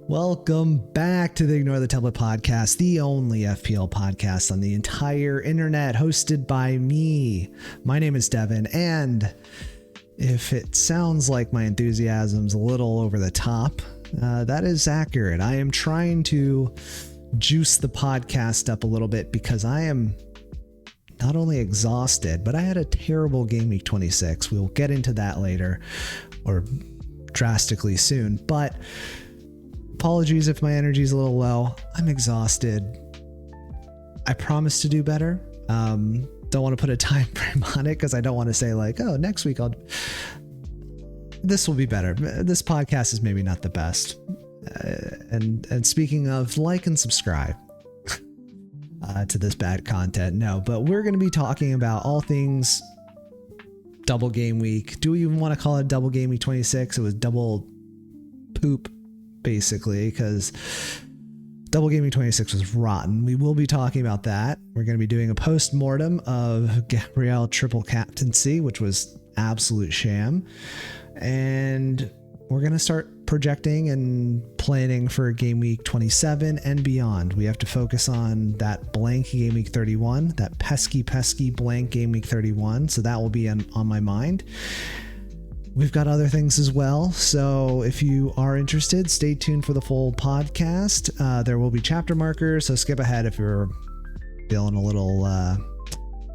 Welcome back to the Ignore the Template podcast, the only FPL podcast on the entire internet, hosted by me. My name is Devin, and if it sounds like my enthusiasm's a little over the top, that is accurate. I am trying to juice the podcast up a little bit because I am not only exhausted, but I had a terrible Gameweek 26. We'll get into that later, or drastically soon, but apologies if my energy is a little low. I'm exhausted. I promise to do better. Don't want to put a time frame on it because I don't want to say like, oh, next week this will be better. This podcast is maybe not the best. And speaking of, like and subscribe to this bad content. No, but we're going to be talking about all things double game week. Do we even want to call it double game week 26? It was double poop, basically, because double game week 26 was rotten. We will be talking about that. We're going to be doing a post-mortem of Gabriel triple captaincy, which was absolute sham. And we're going to start projecting and planning for game week 27 and beyond. We have to focus on that blank game week 31, that pesky blank game week 31. So that will be on my mind. We've got other things as well. So if you are interested, stay tuned for the full podcast. There will be chapter markers, so skip ahead if you're feeling a little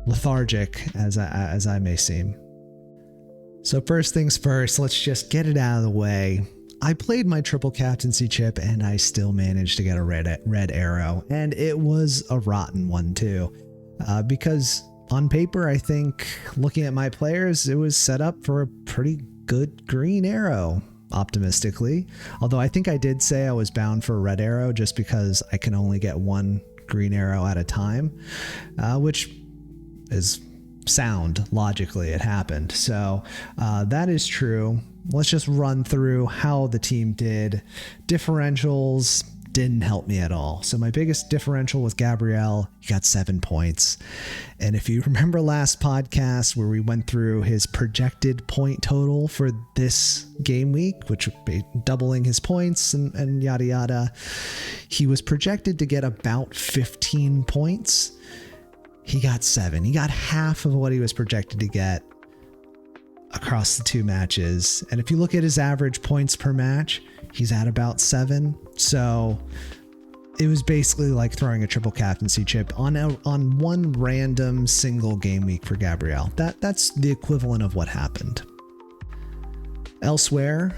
lethargic, as I may seem. So first things first, let's just get it out of the way. I played my triple captaincy chip and I still managed to get a red arrow, and it was a rotten one too, because on paper, I think looking at my players, it was set up for a pretty good green arrow, optimistically. Although I think I did say I was bound for a red arrow just because I can only get one green arrow at a time, which is sound. Logically, it happened. So that is true. Let's just run through how the team did. Differentials didn't help me at all. So my biggest differential was Gabriel. He got 7 points. And if you remember last podcast where we went through his projected point total for this game week, which would be doubling his points and yada yada, he was projected to get about 15 points. He got 7. He got half of what he was projected to get across the two matches. And if you look at his average points per match, he's at about 7. So it was basically like throwing a triple captaincy chip on one random single game week for Gabriel. That's the equivalent of what happened. Elsewhere,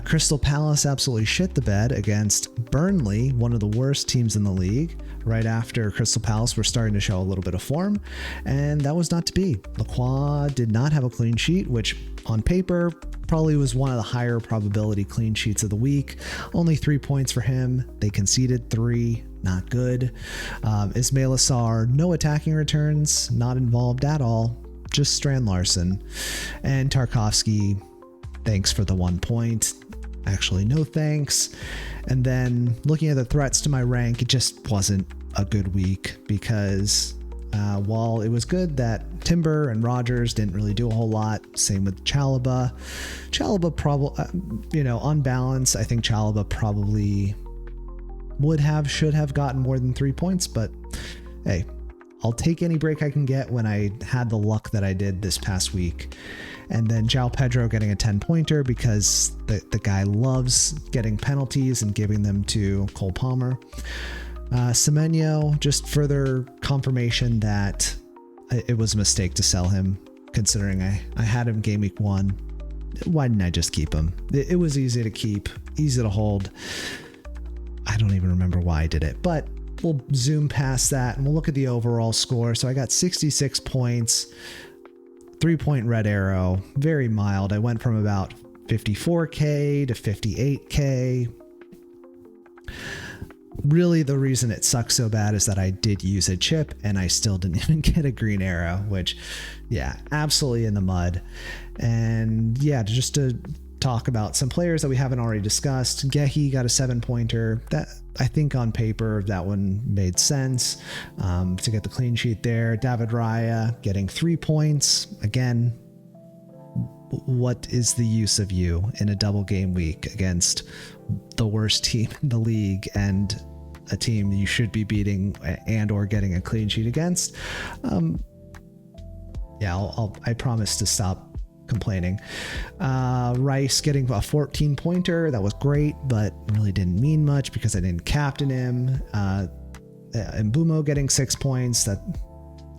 Crystal Palace absolutely shit the bed against Burnley, one of the worst teams in the league. Right after Crystal Palace were starting to show a little bit of form, and that was not to be. Lacroix did not have a clean sheet, which on paper probably was one of the higher probability clean sheets of the week. Only 3 points for him. They conceded 3. Not good. Ismail Assar, no attacking returns, not involved at all. Just Strand Larson. And Tarkovsky, thanks for the 1 point. Actually, no thanks. And then looking at the threats to my rank, it just wasn't a good week because while it was good that Timber and Rogers didn't really do a whole lot, same with Chalobah. Chalobah probably, on balance, I think Chalobah probably should have gotten more than 3 points, but hey, I'll take any break I can get when I had the luck that I did this past week. And then João Pedro getting a 10-pointer because the guy loves getting penalties and giving them to Cole Palmer. Semenyo, just further confirmation that it was a mistake to sell him, considering I had him game week 1. Why didn't I just keep him? It was easy to keep, easy to hold. I don't even remember why I did it, but we'll zoom past that and we'll look at the overall score. So I got 66 points. 3-point red arrow, very mild. I went from about 54k to 58k. Really, the reason it sucks so bad is that I did use a chip and I still didn't even get a green arrow, which, yeah, absolutely in the mud. And yeah, just to talk about some players that we haven't already discussed. Gehi got a 7-pointer. That, I think on paper, that one made sense to get the clean sheet there. David Raya getting 3 points. Again, what is the use of you in a double game week against the worst team in the league and a team you should be beating and or getting a clean sheet against? I promise to stop complaining. Rice getting a 14 pointer, that was great, but really didn't mean much because I didn't captain him. And Mbumo getting 6 points, that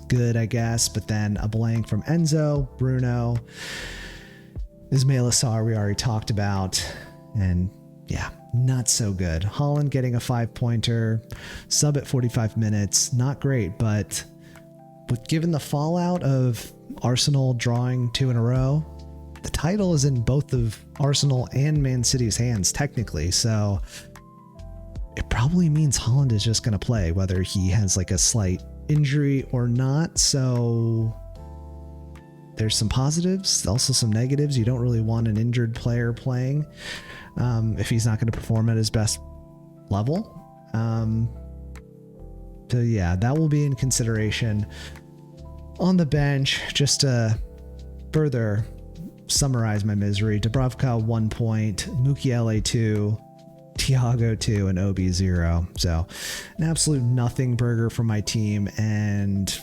good, I guess, but then a blank from Enzo, Bruno, Ismail Assar we already talked about, and yeah, not so good. Holland getting a 5-pointer, sub at 45 minutes, not great, but given the fallout of Arsenal drawing 2 in a row, the title is in both of Arsenal and Man City's hands technically, so it probably means Holland is just going to play whether he has like a slight injury or not. So there's some positives, also some negatives. You don't really want an injured player playing if he's not going to perform at his best level. So yeah, that will be in consideration. On the bench, just to further summarize my misery, Dubravka 1 point, Mukiele 2, Thiago 2, and Obi 0. So an absolute nothing burger for my team, and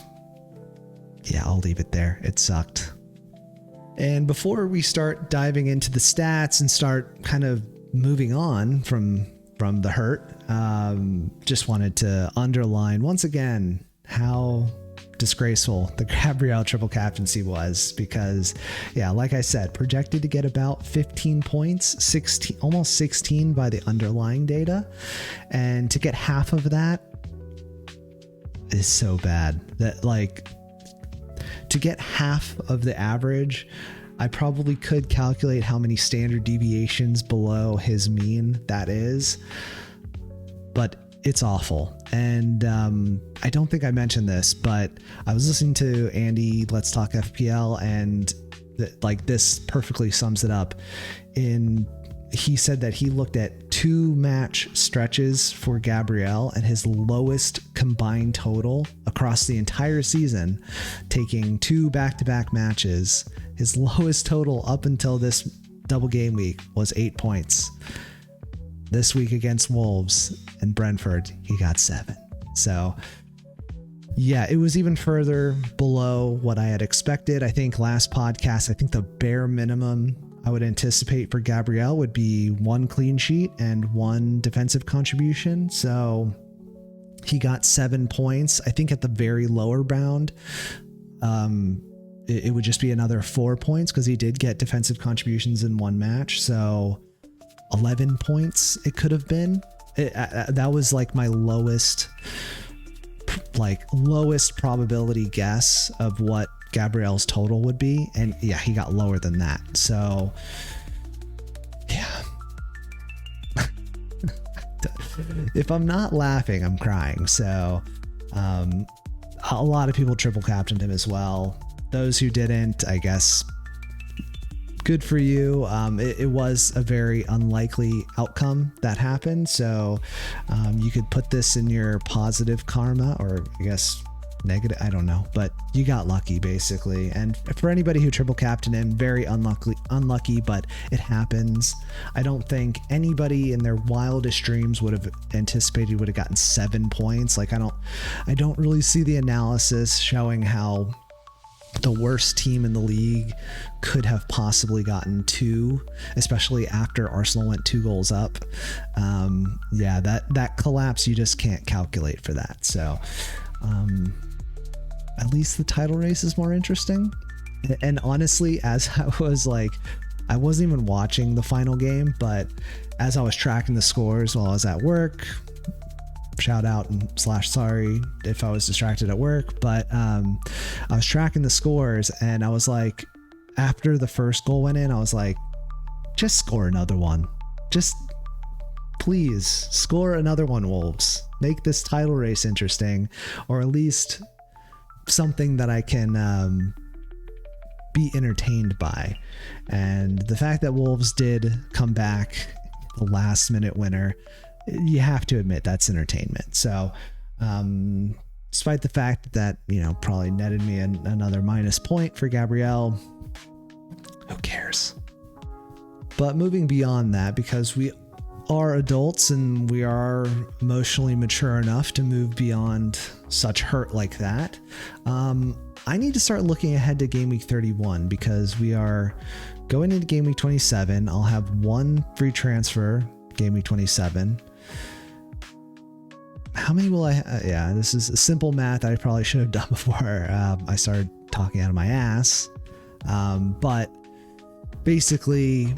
yeah, I'll leave it there. It sucked. And before we start diving into the stats and start kind of moving on from the hurt, just wanted to underline once again how disgraceful the Gabriel triple captaincy was, because yeah, like I said, projected to get about 15 points, 16, almost 16 by the underlying data, and to get half of that is so bad that, like, to get half of the average, I probably could calculate how many standard deviations below his mean that is, but it's awful. And I don't think I mentioned this, but I was listening to Andy Let's Talk FPL, and this perfectly sums it up. He said that he looked at 2 match stretches for Gabriel, and his lowest combined total across the entire season, taking 2 back-to-back matches, his lowest total up until this double game week was 8 points. This week against Wolves and Brentford, he got 7. So yeah, it was even further below what I had expected. I think last podcast, the bare minimum I would anticipate for Gabriel would be 1 clean sheet and 1 defensive contribution. So he got 7 points. I think at the very lower bound, it would just be another 4 points because he did get defensive contributions in 1 match. So 11 points it could have been. That was like my lowest probability guess of what Gabriel's total would be, and yeah, he got lower than that. So yeah. If I'm not laughing, I'm crying. So a lot of people triple captained him as well. Those who didn't, I guess, good for you. It was a very unlikely outcome that happened. So you could put this in your positive karma, or I guess negative, I don't know, but you got lucky basically. And for anybody who triple captained him, very unlucky, but it happens. I don't think anybody in their wildest dreams would have anticipated would have gotten 7 points. Like, I don't really see the analysis showing how the worst team in the league could have possibly gotten 2, especially after Arsenal went 2 goals up. Yeah, that collapse, you just can't calculate for that. So at least the title race is more interesting. And honestly, as I was like, I wasn't even watching the final game, but as I was tracking the scores while I was at work, shout out and / sorry if I was distracted at work, but I was tracking the scores, and I was like, after the first goal went in, I was like, just score another one. Just please score another one, Wolves. Make this title race interesting, or at least something that I can be entertained by. And the fact that Wolves did come back, the last minute winner, you have to admit that's entertainment. So despite the fact that, probably netted me another minus point for Gabriel, Who cares? But moving beyond that, because we are adults and we are emotionally mature enough to move beyond such hurt like that, I need to start looking ahead to Game Week 31 because we are going into Game Week 27. I'll have one free transfer Game Week 27. How many will I yeah, this is simple math that I probably should have done before I started talking out of my ass. But basically,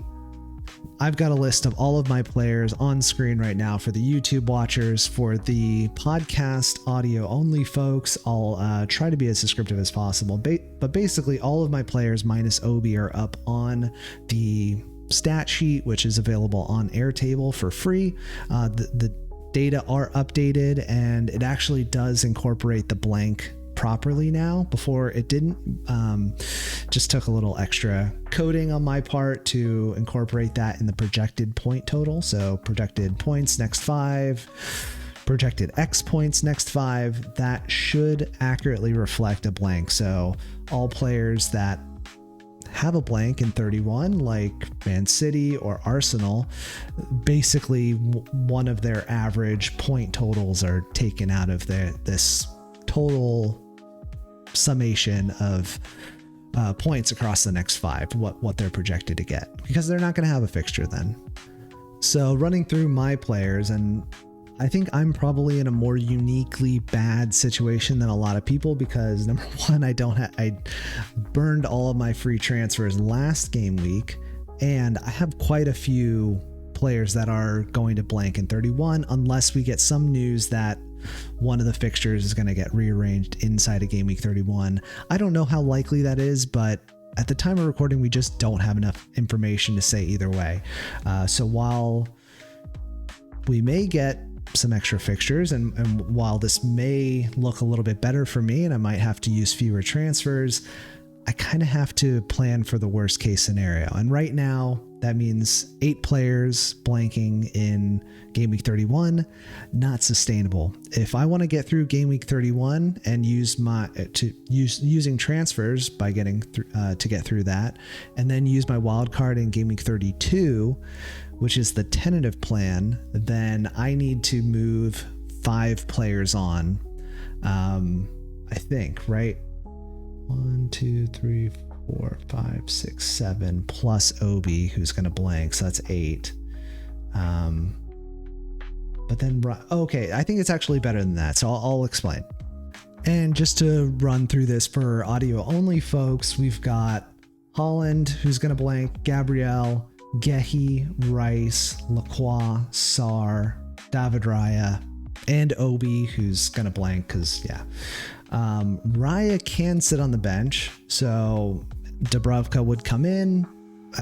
I've got a list of all of my players on screen right now for the YouTube watchers. For the podcast audio only folks, I'll try to be as descriptive as possible. But basically, all of my players minus Obi are up on the stat sheet, which is available on Airtable for free. The data are updated, and it actually does incorporate the blank properly now. Before it didn't. Just took a little extra coding on my part to incorporate that in the projected point total. So projected points next 5, projected X points next 5. That should accurately reflect a blank. So all players that have a blank in 31, like Man City or Arsenal, basically one of their average point totals are taken out of this total summation of points across the next 5, what they're projected to get, because they're not going to have a fixture then. So running through my players, and I think I'm probably in a more uniquely bad situation than a lot of people because number one, I burned all of my free transfers last game week, and I have quite a few players that are going to blank in 31 unless we get some news that one of the fixtures is going to get rearranged inside of Game Week 31. I don't know how likely that is, but at the time of recording, we just don't have enough information to say either way. So while we may get some extra fixtures, and while this may look a little bit better for me and I might have to use fewer transfers, I kind of have to plan for the worst case scenario. And right now, that means 8 players blanking in Game Week 31, not sustainable. If I want to get through Game Week 31 and using transfers by getting to get through that, and then use my wild card in Game Week 32, which is the tentative plan, then I need to move 5 players on. I think, right? 1, 2, 3, 4, 5, 6, 7 plus Obi, who's going to blank, so that's 8. But then, okay, I think it's actually better than that, so I'll explain. And just to run through this for audio only folks, we've got Holland, who's going to blank, Gabriel, Gehi, Rice, Lacroix, Sar, David Raya, and Obi, who's going to blank because, yeah. Raya can sit on the bench, so Dubravka would come in.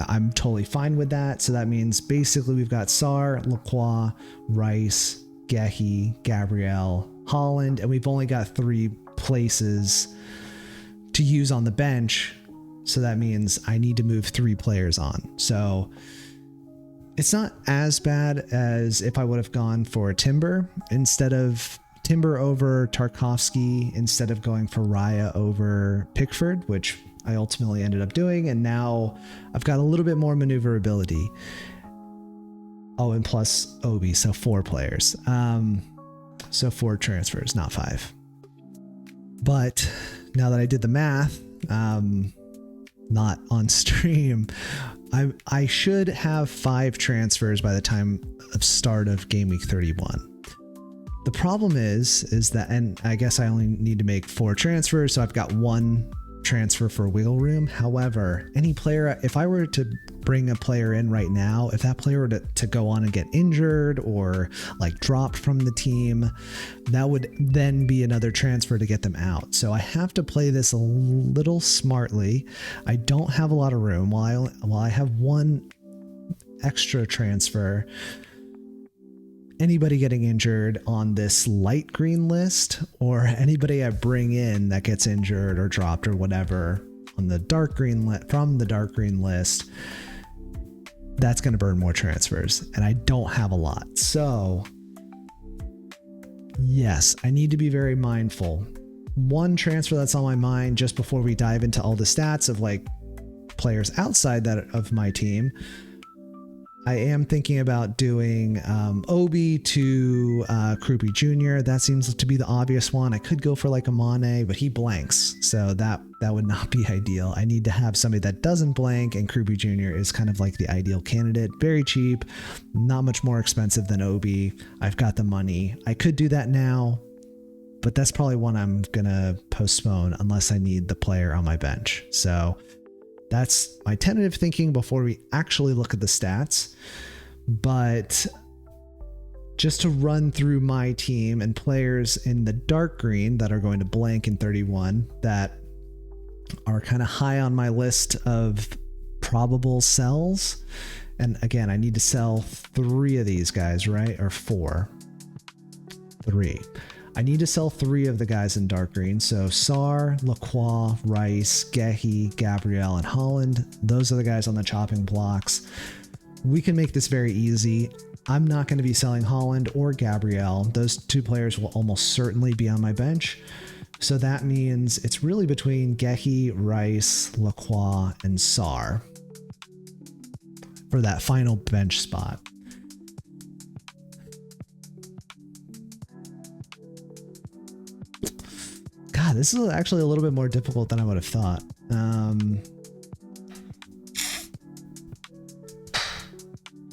I'm totally fine with that. So that means basically we've got Sar, Lacroix, Rice, Gehi, Gabriel, Holland, and we've only got 3 places to use on the bench. So that means I need to move 3 players on. So it's not as bad as if I would have gone for Timber instead of Timber over Tarkovsky, instead of going for Raya over Pickford, which I ultimately ended up doing. And now I've got a little bit more maneuverability. Oh, and plus Obi, so 4 players. So 4 transfers, not 5. But now that I did the math, not on stream, I should have 5 transfers by the time of start of Game Week 31. The problem is that, and I guess I only need to make 4 transfers, so I've got 1 transfer for wiggle room. However, any player, if I were to bring a player in right now, if that player were to go on and get injured or like dropped from the team, that would then be another transfer to get them out. So I have to play this a little smartly. I don't have a lot of room. While I have 1 extra transfer, anybody getting injured on this light green list, or anybody I bring in that gets injured or dropped or whatever on the dark green from the dark green list, that's going to burn more transfers, and I don't have a lot. So yes, I need to be very mindful. One transfer that's on my mind just before we dive into all the stats of like players outside that of my team, I am thinking about doing Obi to Krupi Jr. That seems to be the obvious one. I could go for like a Mane, but he blanks, so that would not be ideal. I need to have somebody that doesn't blank, and Krupi Jr. is kind of like the ideal candidate. Very cheap, not much more expensive than Obi. I've got the money. I could do that now, but that's probably one I'm gonna postpone unless I need the player on my bench. So that's my tentative thinking before we actually look at the stats. But just to run through my team and players in the dark green that are going to blank in 31 that are kind of high on my list of probable sells. And again, I need to sell 3 of these guys, right? Or 4? 3. I need to sell 3 of the guys in dark green. So Sar, Lacroix, Rice, Gehi, Gabriel, and Holland. Those are the guys on the chopping blocks. We can make this very easy. I'm not going to be selling Holland or Gabriel. Those 2 players will almost certainly be on my bench. So that means it's really between Gehi, Rice, Lacroix, and Sar for that final bench spot. God, this is actually a little bit more difficult than I would have thought.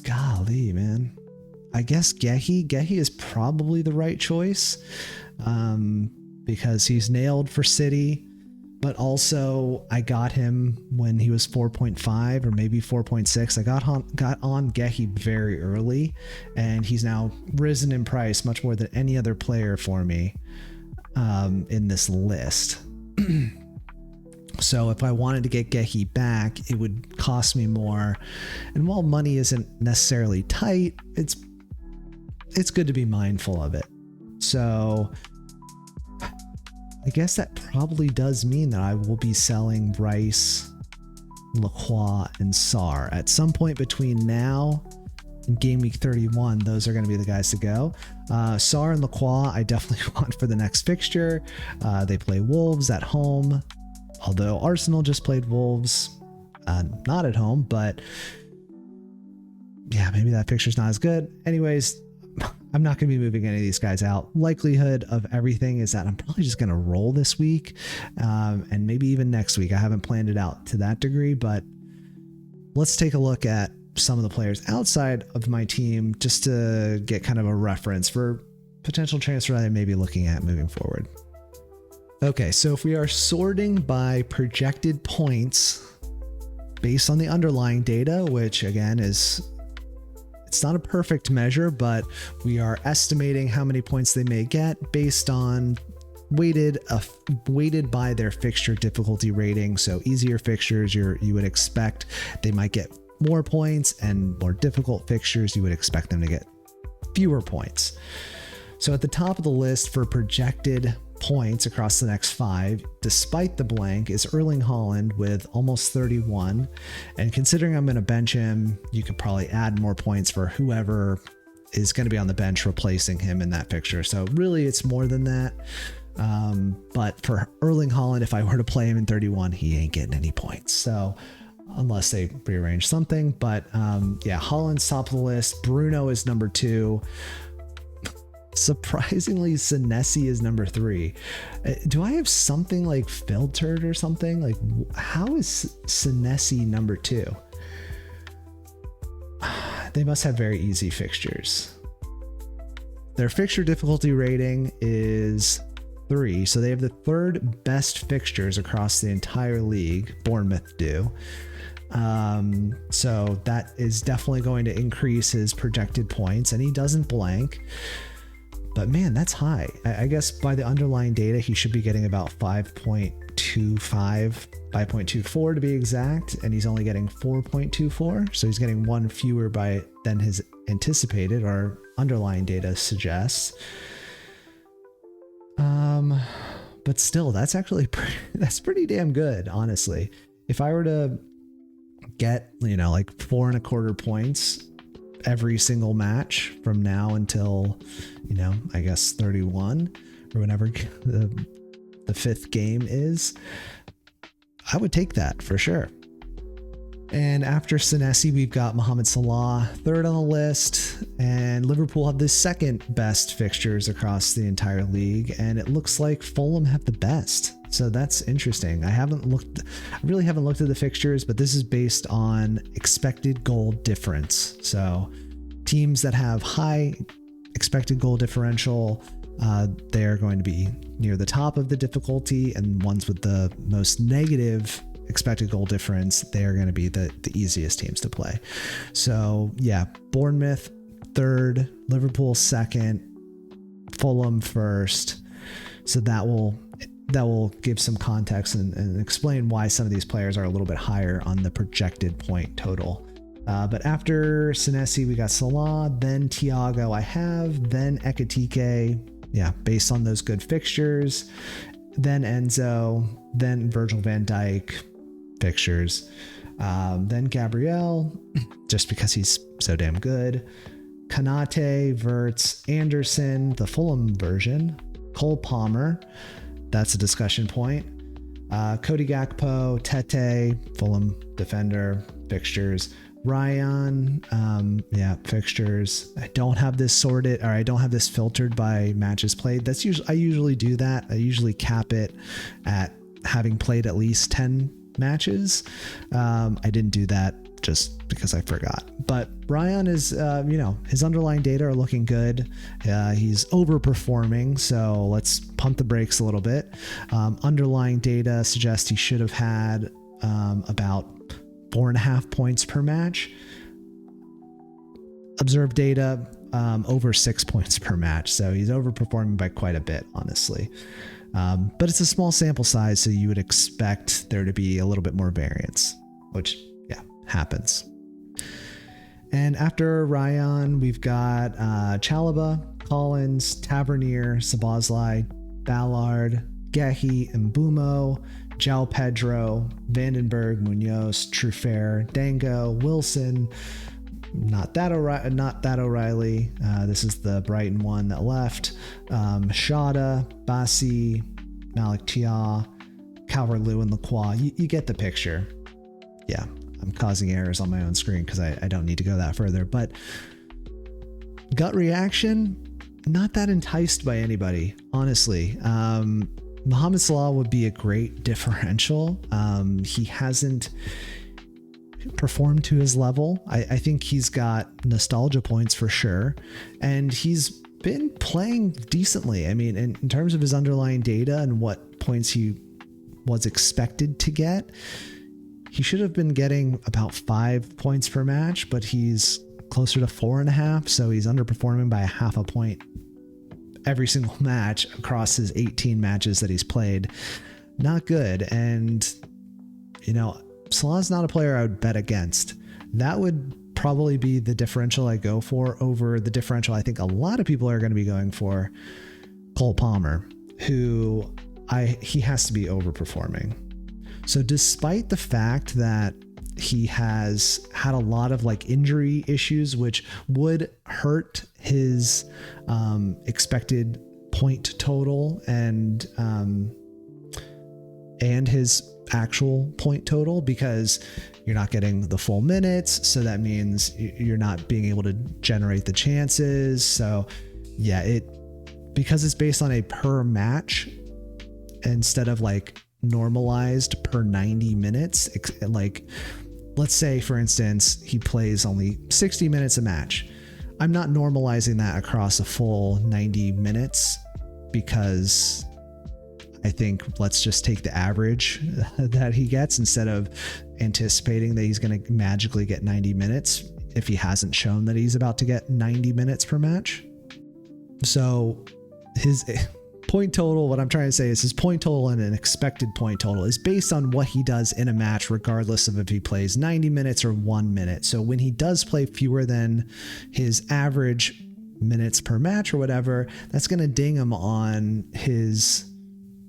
Golly, man. I guess Gehi is probably the right choice because he's nailed for City, but also I got him when he was 4.5 or maybe 4.6. I got on Gehi very early, and he's now risen in price much more than any other player for me in this list. So if I wanted to get Gehi back, it would cost me more. And while money isn't necessarily tight, it's good to be mindful of it. So I guess that probably does mean that I will be selling Rice, Lacroix, and Sar at some point between now and game week 31. Those are going to be the guys to go. Sar and Lacroix I definitely want for the next fixture. They play Wolves at home, although Arsenal just played Wolves not at home, but yeah, maybe that fixture's not as good. Anyways, I'm not going to be moving any of these guys out. Likelihood of everything is that I'm probably just going to roll this week and maybe even next week. I haven't planned it out to that degree, but let's take a look at some of the players outside of my team just to get kind of a reference for potential transfer that I may be looking at moving forward. Okay, so if we are sorting by projected points based on the underlying data, which again it's not a perfect measure, but we are estimating how many points they may get based on weighted by their fixture difficulty rating. So easier fixtures, you would expect they might get more points, and more difficult fixtures, you would expect them to get fewer points. So at the top of the list for projected points across the next 5, despite the blank, is Erling Haaland with almost 31. And considering I'm going to bench him, you could probably add more points for whoever is going to be on the bench replacing him in that fixture. So really it's more than that. But for Erling Haaland, if I were to play him in 31, he ain't getting any points. So unless they rearrange something, but yeah, Haaland's top of the list. Bruno is number 2. Surprisingly, Senesi is number 3. Do I have something like filtered or something? Like, how is Senesi number 2? They must have very easy fixtures. Their fixture difficulty rating is 3, so they have the 3rd best fixtures across the entire league. Bournemouth do. So that is definitely going to increase his projected points, and he doesn't blank. But man, that's high. I guess by the underlying data, he should be getting about 5.25, 5.24 to be exact, and he's only getting 4.24. So he's getting 1 fewer than his anticipated, or underlying data suggests. But still, that's actually that's pretty damn good, honestly. If I were to get, like 4.25 points every single match from now until, I guess 31 or whenever the 5th game is, I would take that for sure. And after Senesi, we've got Mohamed Salah third on the list, and Liverpool have the second best fixtures across the entire league, and it looks like Fulham have the best. So that's interesting. I really haven't looked at the fixtures, but this is based on expected goal difference. So teams that have high expected goal differential, they're going to be near the top of the difficulty, and ones with the most negative expected goal difference, they're going to be the easiest teams to play. So yeah, Bournemouth third, Liverpool second, Fulham first. So that will give some context and explain why some of these players are a little bit higher on the projected point total. But after Senesi, we got Salah, then Thiago, then Ekitike. Yeah, based on those good fixtures. Then Enzo, then Virgil van Dijk fixtures. Then Gabriel, just because he's so damn good. Kanate, Wirtz, Anderson, the Fulham version. Cole Palmer, that's a discussion point. Cody Gakpo, Tete, Fulham defender fixtures. Ryan, fixtures. I don't have this sorted, or I don't have this filtered by matches played. I usually do that. I usually cap it at having played at least 10 matches. I didn't do that just because I forgot. But Ryan is, his underlying data are looking good. He's overperforming, so let's pump the brakes a little bit. Underlying data suggests he should have had about 4.5 points per match. Observed data, over 6 points per match. So he's overperforming by quite a bit, honestly. But it's a small sample size, so you would expect there to be a little bit more variance, which, happens. And after Ryan, we've got Chalobah, Collins, Tavernier, Szoboszlai, Ballard, Gehi, Mbumo, João Pedro, Vandenberg, Munoz, Truffert, Dango, Wilson, not that O'Reilly. This is the Brighton one that left. Shada, Bassi, Malik Tia, Calvert-Lewin, Lacroix. You get the picture. Yeah, I'm causing errors on my own screen because I don't need to go that further. But gut reaction, not that enticed by anybody, honestly. Mohamed Salah would be a great differential. He hasn't performed to his level. I think he's got nostalgia points for sure, and he's been playing decently. I mean, in terms of his underlying data and what points he was expected to get, he should have been getting about 5 points per match, but he's closer to 4.5, so he's underperforming by 0.5 point every single match across his 18 matches that he's played. Not good. And, Salah's not a player I would bet against. That would probably be the differential I go for over the differential I think a lot of people are going to be going for, Cole Palmer, who he has to be overperforming. So despite the fact that he has had a lot of injury issues, which would hurt his expected point total and his actual point total, because you're not getting the full minutes. So that means you're not being able to generate the chances. So yeah, because it's based on a per match instead of normalized per 90 minutes, let's say, for instance, he plays only 60 minutes a match. I'm not normalizing that across a full 90 minutes because I think let's just take the average that he gets instead of anticipating that he's going to magically get 90 minutes if he hasn't shown that he's about to get 90 minutes per match. So his point total, what I'm trying to say is his point total and an expected point total is based on what he does in a match, regardless of if he plays 90 minutes or 1 minute. So when he does play fewer than his average minutes per match or whatever, that's going to ding him on his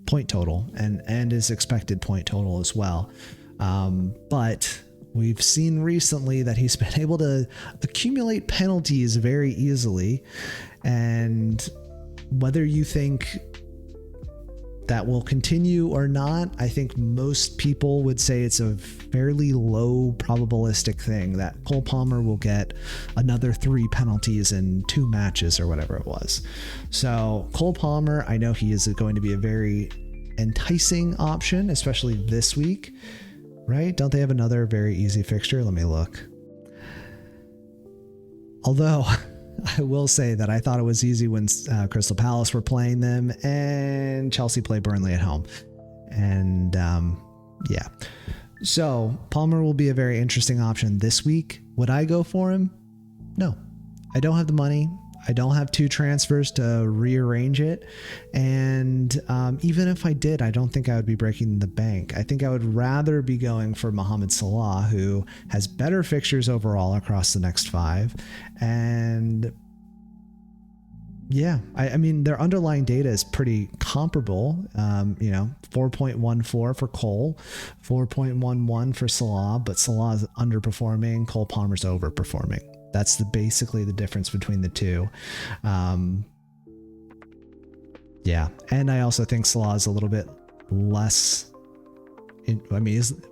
point total and his expected point total as well. But we've seen recently that he's been able to accumulate penalties very easily. And whether you think that will continue or not, I think most people would say it's a fairly low probabilistic thing that Cole Palmer will get another 3 penalties in 2 matches or whatever it was. So Cole Palmer, I know he is going to be a very enticing option, especially this week, right? Don't they have another very easy fixture? Let me look. Although I will say that I thought it was easy when Crystal Palace were playing them and Chelsea play Burnley at home. And yeah, so Palmer will be a very interesting option this week. Would I go for him? No, I don't have the money. I don't have 2 transfers to rearrange it. And even if I did, I don't think I would be breaking the bank. I think I would rather be going for Mohamed Salah, who has better fixtures overall across the next 5. And yeah, I mean, their underlying data is pretty comparable. 4.14 for Cole, 4.11 for Salah, but Salah is underperforming. Cole Palmer's overperforming. That's basically the difference between the two. Yeah. And I also think Salah is a little bit less,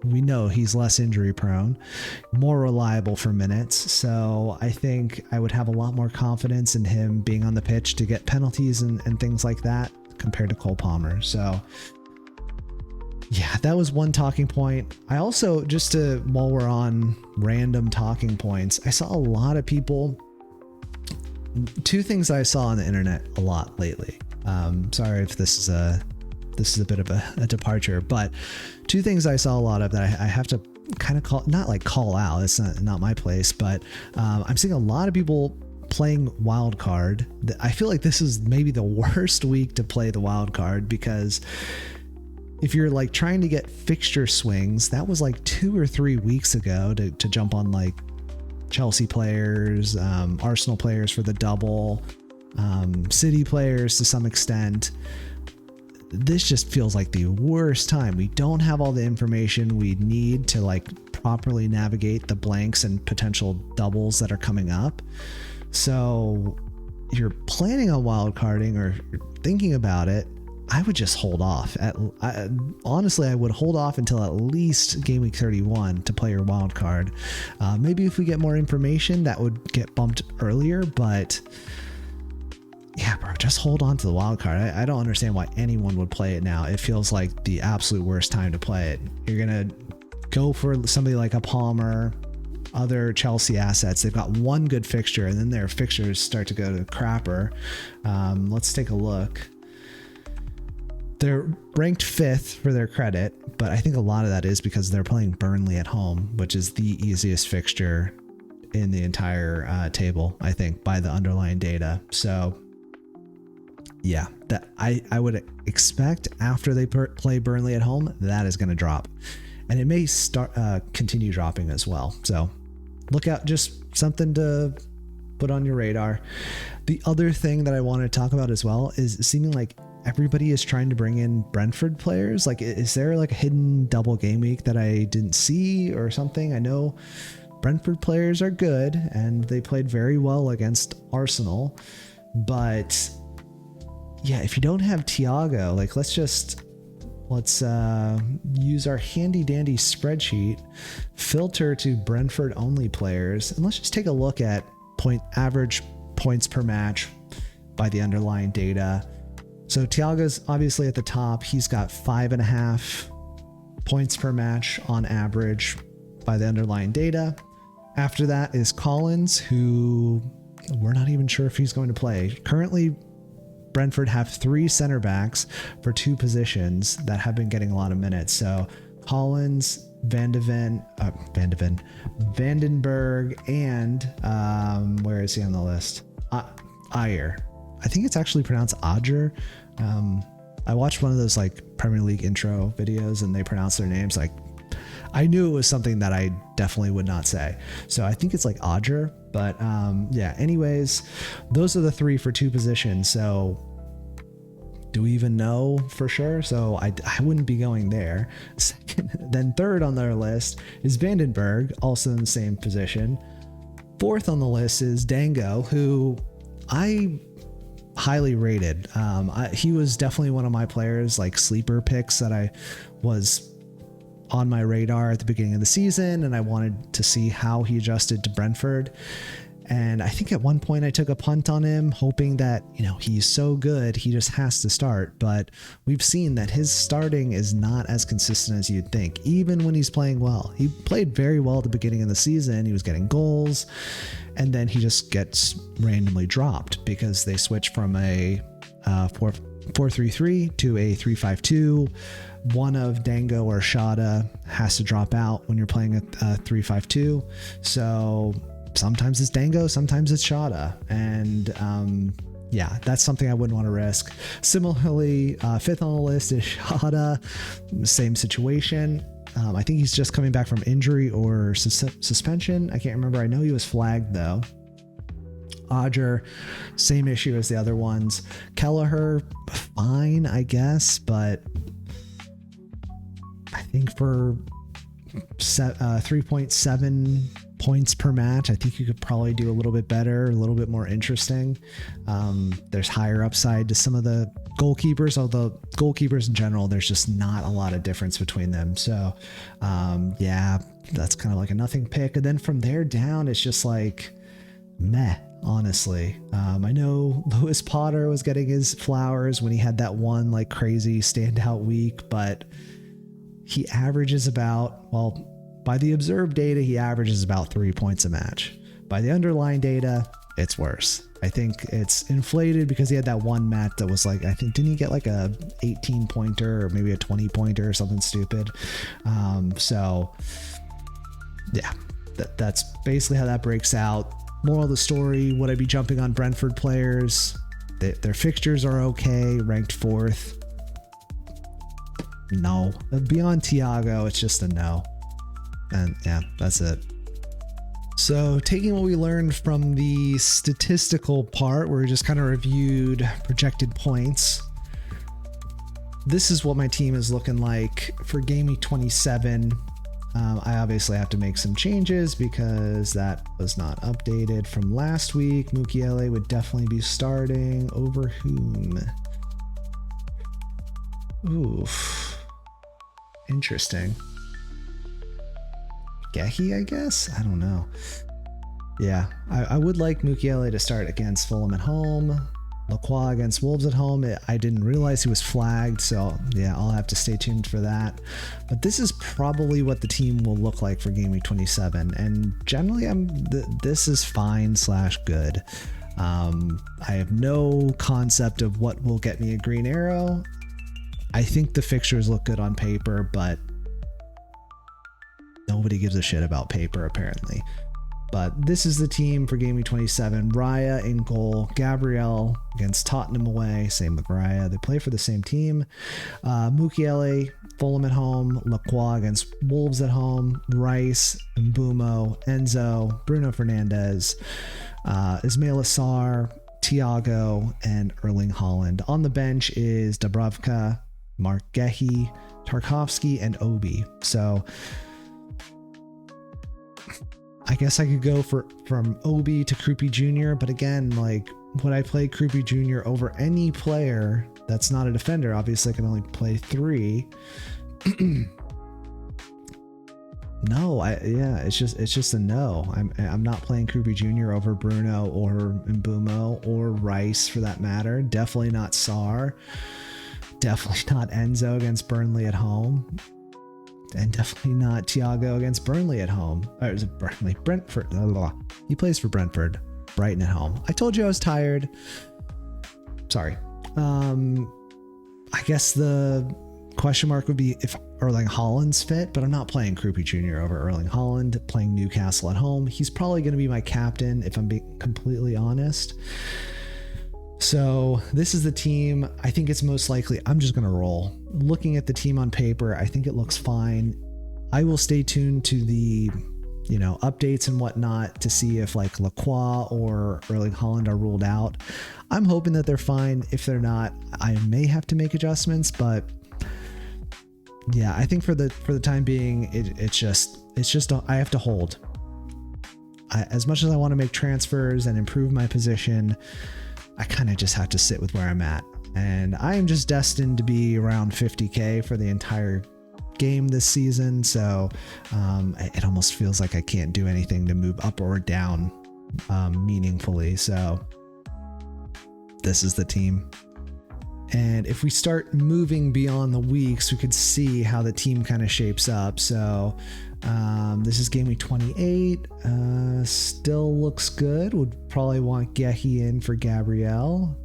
we know he's less injury prone, more reliable for minutes. So I think I would have a lot more confidence in him being on the pitch to get penalties and things like that compared to Cole Palmer. So yeah, that was one talking point. I also, while we're on random talking points, I saw a lot of people, 2 things I saw on the internet a lot lately. Sorry if this is a bit of a departure, but 2 things I saw a lot of that I have to kind of call out. It's not my place, but I'm seeing a lot of people playing wild card. I feel like this is maybe the worst week to play the wild card, because if you're like trying to get fixture swings, that was like 2 or 3 weeks ago to jump on like Chelsea players, Arsenal players for the double, City players to some extent. This just feels like the worst time. We don't have all the information we need to like properly navigate the blanks and potential doubles that are coming up. So if you're planning on wildcarding or thinking about it, I would just hold off. Honestly, I would hold off until at least game week 31 to play your wild card. Maybe if we get more information, that would get bumped earlier, but yeah, bro, just hold on to the wild card. I don't understand why anyone would play it now. It feels like the absolute worst time to play it. You're going to go for somebody like a Palmer, other Chelsea assets. They've got one good fixture, and then their fixtures start to go to crapper. Let's take a look. They're ranked 5th for their credit, but I think a lot of that is because they're playing Burnley at home, which is the easiest fixture in the entire table, I think, by the underlying data. So yeah, that I would expect after they play Burnley at home, that is going to drop, and it may continue dropping as well. So look out, just something to put on your radar. The other thing that I want to talk about as well is seeming like everybody is trying to bring in Brentford players. Like, is there like a hidden double game week that I didn't see or something? I know Brentford players are good and they played very well against Arsenal, but yeah, if you don't have Thiago, like let's use our handy dandy spreadsheet, filter to Brentford only players, and let's just take a look at average points per match by the underlying data. So Thiago's obviously at the top. He's got 5.5 points per match on average by the underlying data. After that is Collins, who we're not even sure if he's going to play. Currently, Brentford have 3 center backs for 2 positions that have been getting a lot of minutes. So Collins, Vandenberg, and where is he on the list? Ayer. I think it's actually pronounced Ajer. I watched one of those like Premier League intro videos and they pronounce their names like, I knew it was something that I definitely would not say. So I think it's like Ajer, but yeah, anyways, those are the 3 for 2 positions. So do we even know for sure? So I wouldn't be going there. Then 3rd on their list is Vandenberg, also in the same position. 4th on the list is Dango, who I highly rated. He was definitely one of my players, like sleeper picks that I was on my radar at the beginning of the season, and I wanted to see how he adjusted to Brentford. And I think at one point I took a punt on him, hoping that, he's so good, he just has to start. But we've seen that his starting is not as consistent as you'd think, even when he's playing well. He played very well at the beginning of the season. He was getting goals, and then he just gets randomly dropped because they switch from a 4-3-3 to a 3-5-2. One of Dango or Shada has to drop out when you're playing a 3-5-2. So sometimes it's Dango, sometimes it's Shada. And that's something I wouldn't want to risk. Similarly, fifth on the list is Shada. Same situation. I think he's just coming back from injury or suspension. I can't remember. I know he was flagged though. Odger, same issue as the other ones. Kelleher, fine, I guess, but I think for 3.7 points per match, I think you could probably do a little bit better, a little bit more interesting. There's higher upside to some of the goalkeepers, although goalkeepers in general, there's just not a lot of difference between them. So that's kind of like a nothing pick. And then from there down, it's just like meh, honestly. I know Lewis Potter was getting his flowers when he had that one like crazy standout week, but he averages about, by the observed data, he averages about 3 points a match. By the underlying data, it's worse. I think it's inflated because he had that one match that was like, I think, didn't he get like a 18 pointer or maybe a 20 pointer or something stupid? That's basically how that breaks out. Moral of the story, would I be jumping on Brentford players? Their fixtures are okay, ranked 4th. No. Beyond Thiago, it's just a no. And that's it. So taking what we learned from the statistical part, where we just kind of reviewed projected points, this is what my team is looking like for Gameweek 27. I obviously have to make some changes because that was not updated from last week. Mukiele would definitely be starting over whom? Oof. Interesting. Gehi, I guess? I don't know. Yeah, I would like Mukiele to start against Fulham at home. Lacroix against Wolves at home. I didn't realize he was flagged, so I'll have to stay tuned for that. But this is probably what the team will look like for Game Week 27. And generally, this is fine/good. I have no concept of what will get me a green arrow. I think the fixtures look good on paper, but nobody gives a shit about paper apparently. But this is the team for Game Week 27. Raya in goal. Gabriel against Tottenham away. Same with Raya. They play for the same team. Mukiele, Fulham at home. Lacroix against Wolves at home. Rice, Mbumo, Enzo, Bruno Fernandes, Ismail Assar, Thiago, and Erling Haaland. On the bench is Dubravka, Mark Gehi, Tarkovsky, and Obi. So I guess I could go from Obi to Krupi Jr., but again, like, would I play Krupi Jr. over any player that's not a defender? Obviously, I can only play 3. No, it's just a no. I'm not playing Krupi Jr. over Bruno or Mbumo or Rice for that matter. Definitely not Sarr. Definitely not Enzo against Burnley at home. And definitely not Thiago against Burnley at home. Or is it Burnley? Brentford. Blah, blah, blah. He plays for Brentford. Brighton at home. I told you I was tired. Sorry. I guess the question mark would be if Erling Haaland's fit, but I'm not playing Krupi Jr. over Erling Haaland, playing Newcastle at home. He's probably going to be my captain if I'm being completely honest. So this is the team. I think it's most likely I'm just going to roll. Looking at the team on paper, I think it looks fine. I will stay tuned to the, updates and whatnot to see if like Lacroix or Erling Haaland are ruled out. I'm hoping that they're fine. If they're not, I may have to make adjustments, but yeah, I think for the time being, it's just I have to hold. As much as I want to make transfers and improve my position, I kind of just have to sit with where I'm at. And I am just destined to be around 50K for the entire game this season. So it almost feels like I can't do anything to move up or down meaningfully. So this is the team. And if we start moving beyond the weeks, we could see how the team kind of shapes up. So this is Gameweek 28. Still looks good. Would probably want Gehi in for Gabriel.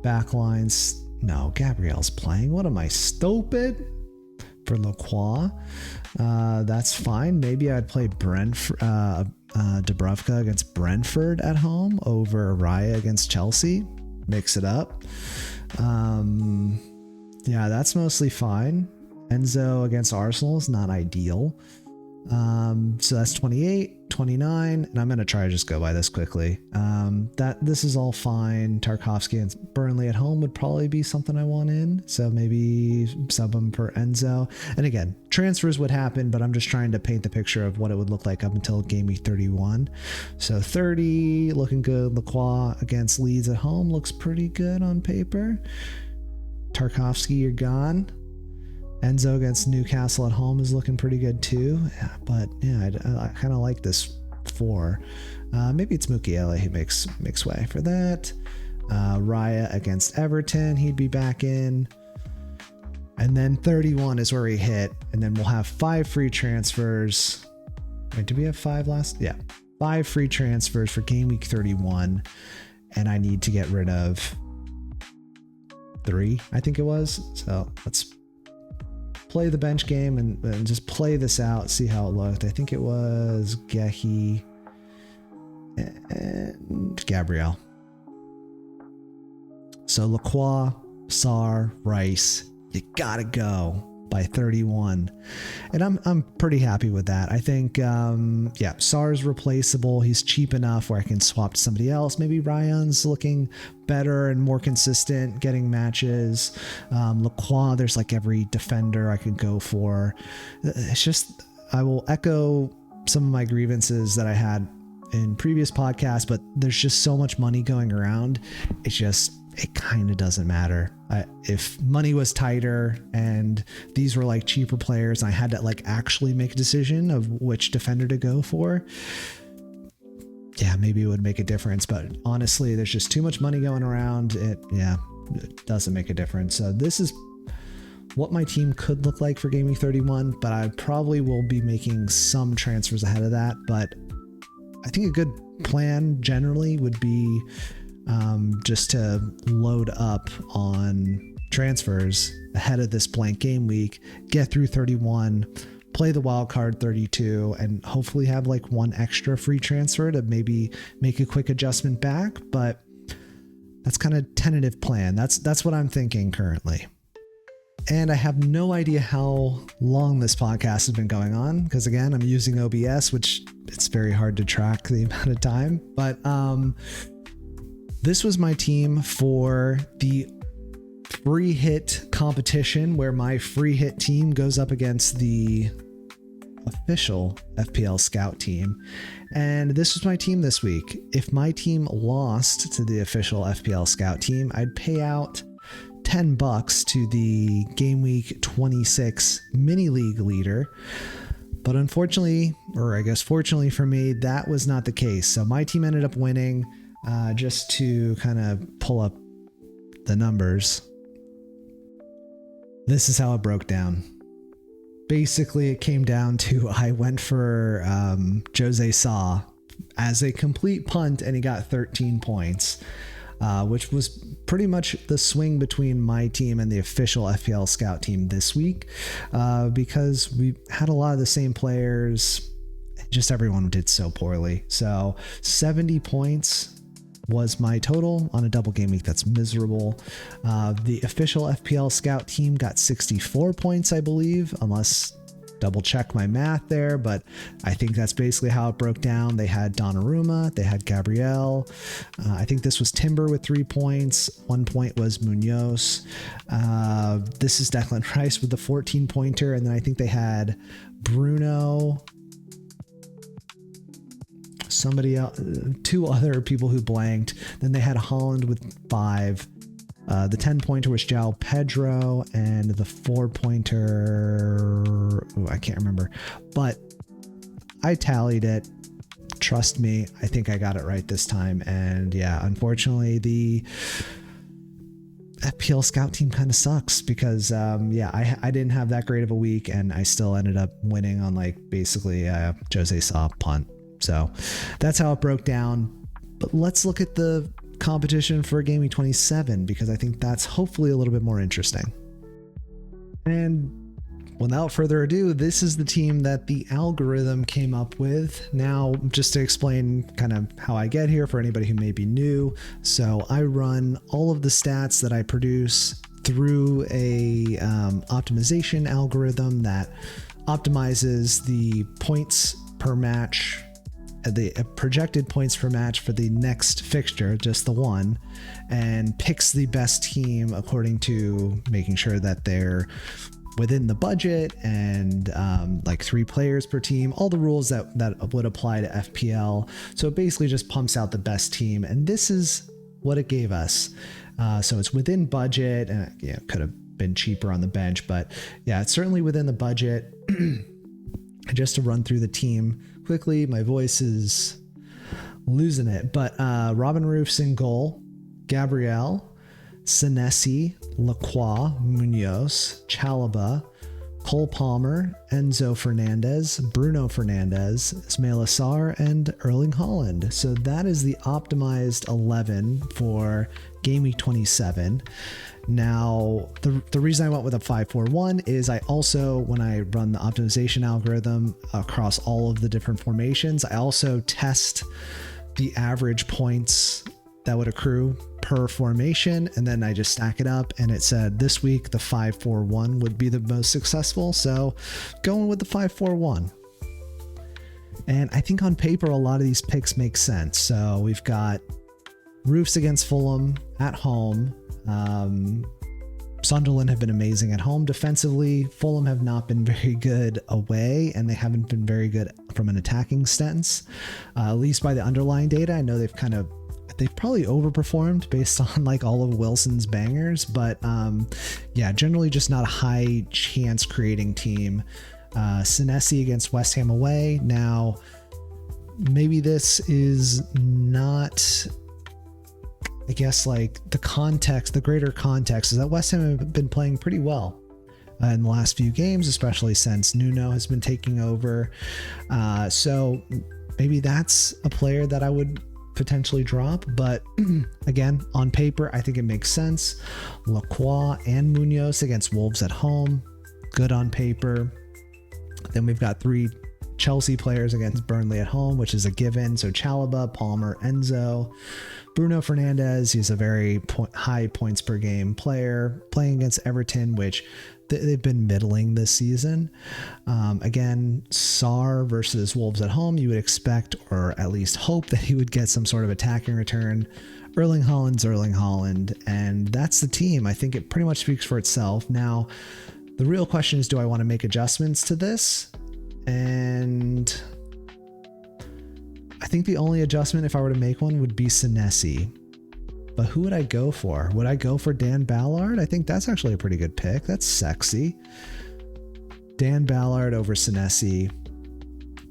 Backlines. No, Gabriel's playing. What am I, stupid? For Lacroix. That's fine. Maybe I'd play Dubravka against Brentford at home over Raya against Chelsea. Mix it up. Yeah, that's mostly fine. Enzo against Arsenal is not ideal. So that's 28, 29, and I'm going to try to just go by this quickly. This is all fine. Tarkovsky and Burnley at home would probably be something I want in. So maybe sub them for Enzo. And again, transfers would happen, but I'm just trying to paint the picture of what it would look like up until game week 31. So 30, looking good. Lacroix against Leeds at home looks pretty good on paper. Tarkovsky, you're gone. Enzo against Newcastle at home is looking pretty good too. Yeah, but yeah, I kind of like this 4. Maybe it's Mukiele who makes way for that. Raya against Everton, he'd be back in. And then 31 is where we hit. And then we'll have 5 free transfers. Wait, did we have 5 last? Yeah. 5 free transfers for game week 31. And I need to get rid of 3, I think it was. So let's play the bench game and just play this out, see how it looked. I think it was Gehi and Gabriel. So Lacroix, Sarr, Rice, you gotta go by 31. And I'm pretty happy with that. I think, yeah, Sarr's replaceable. He's cheap enough where I can swap to somebody else. Maybe Ryan's looking better and more consistent, getting matches. Lacroix, there's like every defender I could go for. It's just, I will echo some of my grievances that I had in previous podcasts, but there's just so much money going around. It kind of doesn't matter. If money was tighter and these were like cheaper players, and I had to like actually make a decision of which defender to go for, yeah, maybe it would make a difference. But honestly, there's just too much money going around. It doesn't make a difference. So this is what my team could look like for Game Week 31, but I probably will be making some transfers ahead of that. But I think a good plan generally would be just to load up on transfers ahead of this blank game week, get through 31, play the wild card 32, and hopefully have like 1 extra free transfer to maybe make a quick adjustment back. But that's kind of tentative plan. That's what I'm thinking currently. And I have no idea how long this podcast has been going on, because again, I'm using OBS, which it's very hard to track the amount of time. But this was my team for the free hit competition, where my free hit team goes up against the official FPL scout team. And this was my team this week. If my team lost to the official FPL scout team, I'd pay out $10 to the Game Week 26 mini league leader. But unfortunately, or I guess fortunately for me, that was not the case. So my team ended up winning. Just to kind of pull up the numbers, this is how it broke down. Basically, it came down to I went for Jose Sa as a complete punt, and he got 13 points, which was pretty much the swing between my team and the official FPL scout team this week, because we had a lot of the same players. Just everyone did so poorly. So 70 points was my total on a double game week. That's miserable. The official FPL scout team got 64 points, I believe, unless double check my math there, but I think that's basically how it broke down. They had Donnarumma, they had Gabriel. I think this was Timber with 3 points. 1 point was Munoz. This is Declan Rice with the 14 pointer. And then I think they had Bruno, somebody else, 2 other people who blanked. Then they had Holland with 5. The 10-pointer was João Pedro, and the 4-pointer, I can't remember, but I tallied it. Trust me, I think I got it right this time. And yeah, unfortunately, the FPL scout team kind of sucks because I didn't have that great of a week, and I still ended up winning on like basically Jose Sa punt. So that's how it broke down. But let's look at the competition for Gameweek27, because I think that's hopefully a little bit more interesting. And without further ado, this is the team that the algorithm came up with. Now, just to explain kind of how I get here for anybody who may be new. So I run all of the stats that I produce through a optimization algorithm that optimizes the points per match, the projected points per match for the next fixture, just the one, and picks the best team according to making sure that they're within the budget and like 3 players per team, all the rules that would apply to FPL. So it basically just pumps out the best team, and this is what it gave us. So it's within budget, and it could have been cheaper on the bench, but yeah, it's certainly within the budget. Just to run through the team quickly, my voice is losing it, but Robin Roof's in goal, Gabriel, Senesi, Lacroix, Munoz, Chalaba, Cole Palmer, Enzo Fernandez, Bruno Fernandez, Ismail Assar, and Erling Haaland. So that is the optimized 11 for Gameweek27. Now, the reason I went with a 5-4-1 is I also, when I run the optimization algorithm across all of the different formations, I also test the average points that would accrue per formation, and then I just stack it up, and it said this week the 5-4-1 would be the most successful, so going with the 5-4-1. And I think on paper a lot of these picks make sense. So we've got Roofs against Fulham at home. Sunderland have been amazing at home defensively. Fulham have not been very good away, and they haven't been very good from an attacking stance, at least by the underlying data. I know they've probably overperformed based on like all of Wilson's bangers, but yeah, generally just not a high chance creating team. Senesi against West Ham away. Now, maybe this is not, I guess, like the greater context is that West Ham have been playing pretty well in the last few games, especially since Nuno has been taking over. So maybe that's a player that I would potentially drop, but again, on paper, I think it makes sense. Lacroix and Munoz against Wolves at home, good on paper. Then we've got 3 Chelsea players against Burnley at home, which is a given. So Chalaba, Palmer, Enzo, Bruno Fernandez. He's a very high points per game player playing against Everton, which they've been middling this season. Again, Sarr versus Wolves at home, you would expect, or at least hope, that he would get some sort of attacking return. Erling Haaland's Erling Haaland, and that's the team. I think it pretty much speaks for itself. Now, the real question is, do I want to make adjustments to this? And I think the only adjustment, if I were to make one, would be Senesi. But who would I go for? Would I go for Dan Ballard? I think that's actually a pretty good pick. That's sexy. Dan Ballard over Senesi.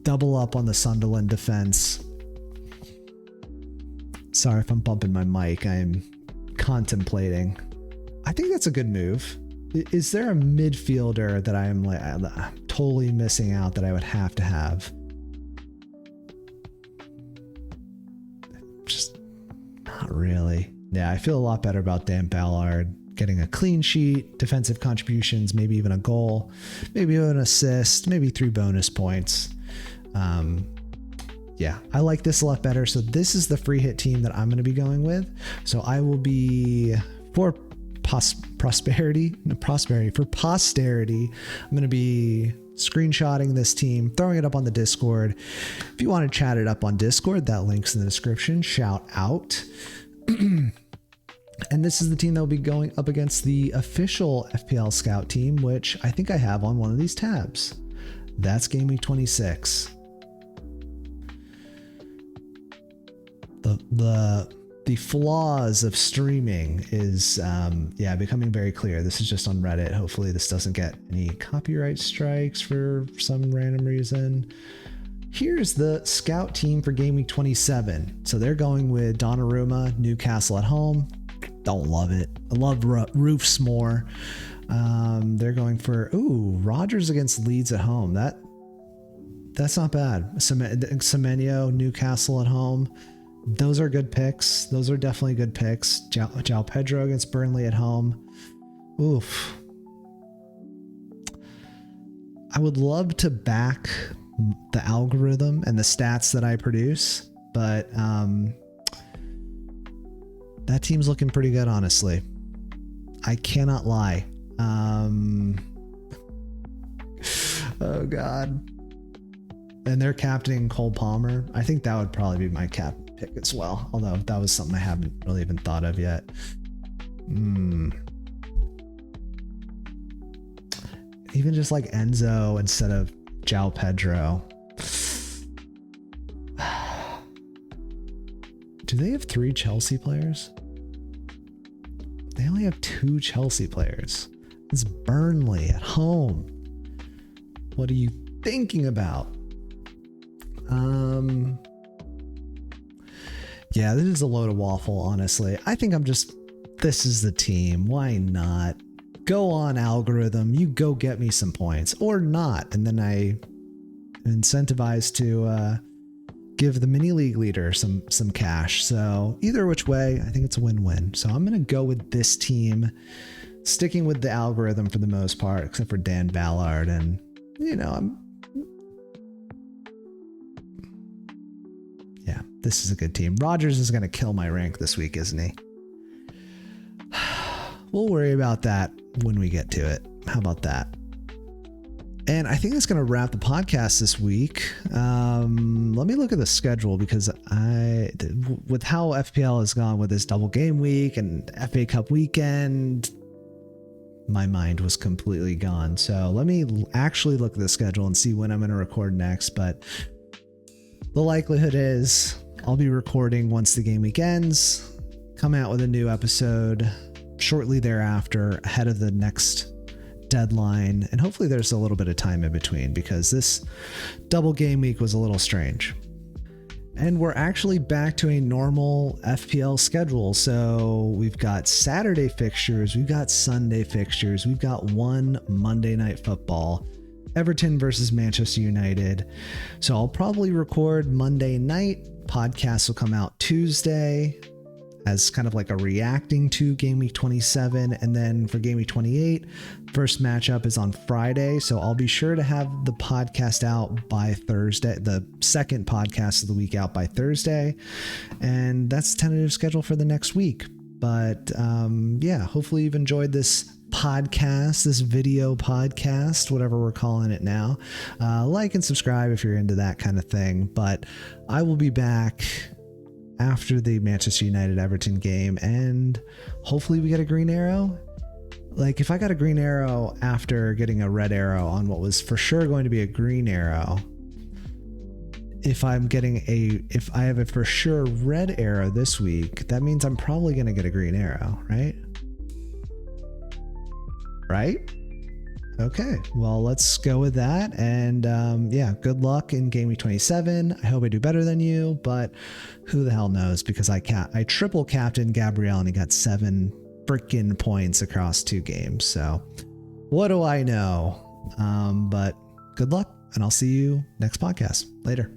Double up on the Sunderland defense. Sorry if I'm bumping my mic. I'm contemplating. I think that's a good move. Is there a midfielder that I'm like totally missing out that I would have to have? Just not really. Yeah, I feel a lot better about Dan Ballard getting a clean sheet, defensive contributions, maybe even a goal, maybe an assist, maybe 3 bonus points. Yeah, I like this a lot better. So this is the free hit team that I'm going to be going with. So I will be for posterity. I'm going to be screenshotting this team, throwing it up on the Discord. If you want to chat it up on Discord, that link's in the description. Shout out. And this is the team that will be going up against the official FPL Scout team, which I think I have on one of these tabs. That's Gameweek 26. the flaws of streaming is becoming very clear. This is just on Reddit. Hopefully this doesn't get any copyright strikes for some random reason. Here's the scout team for GW27. So they're going with Donnarumma, Newcastle at home. Don't love it. I love Roofs more. They're going for Rodgers against Leeds at home. That's not bad. Semenyo, Newcastle at home. Those are good picks. Those are definitely good picks. João Pedro against Burnley at home. Oof. I would love to back the algorithm and the stats that I produce, but that team's looking pretty good, honestly. I cannot lie. Oh God. And they're captaining Cole Palmer. I think that would probably be my cap pick as well, although that was something I haven't really even thought of yet. Even just like Enzo instead of João Pedro. Do they have 3 Chelsea players? They only have 2 Chelsea players. It's Burnley at home. What are you thinking about? Yeah, this is a load of waffle, honestly. I think this is the team. Why not? Go on, algorithm. You go get me some points or not. And then I incentivize to give the mini league leader some cash. So either which way, I think it's a win-win. So I'm going to go with this team, sticking with the algorithm for the most part, except for Dan Ballard. And, this is a good team. Rodgers is going to kill my rank this week, isn't he? We'll worry about that when we get to it. How about that? And I think that's going to wrap the podcast this week. Let me look at the schedule because with how FPL has gone with this double game week and FA Cup weekend, my mind was completely gone. So let me actually look at the schedule and see when I'm going to record next. But the likelihood is I'll be recording once the game week ends, come out with a new episode shortly thereafter, ahead of the next deadline. And hopefully there's a little bit of time in between because this double game week was a little strange. And we're actually back to a normal FPL schedule. So we've got Saturday fixtures, we've got Sunday fixtures, we've got one Monday Night Football, Everton versus Manchester United. So I'll probably record Monday night. Podcasts will come out Tuesday as kind of like a reacting to Game Week 27. And then for Game Week 28, first matchup is on Friday. So I'll be sure to have the podcast out by Thursday, the second podcast of the week out by Thursday. And that's the tentative schedule for the next week. But hopefully you've enjoyed this podcast, this video podcast, whatever we're calling it now. Like and subscribe if you're into that kind of thing. But I will be back after the Manchester United Everton game, and hopefully we get a green arrow. Like if I got a green arrow after getting a red arrow on what was for sure going to be a green arrow, if I have a for sure red arrow this week, that means I'm probably going to get a green arrow, right? Right? Okay, well, let's go with that. And good luck in Game Week 27. I hope I do better than you, but who the hell knows? Because I triple captained Gabriel and he got 7 freaking points across 2 games. So what do I know? But good luck, and I'll see you next podcast. Later.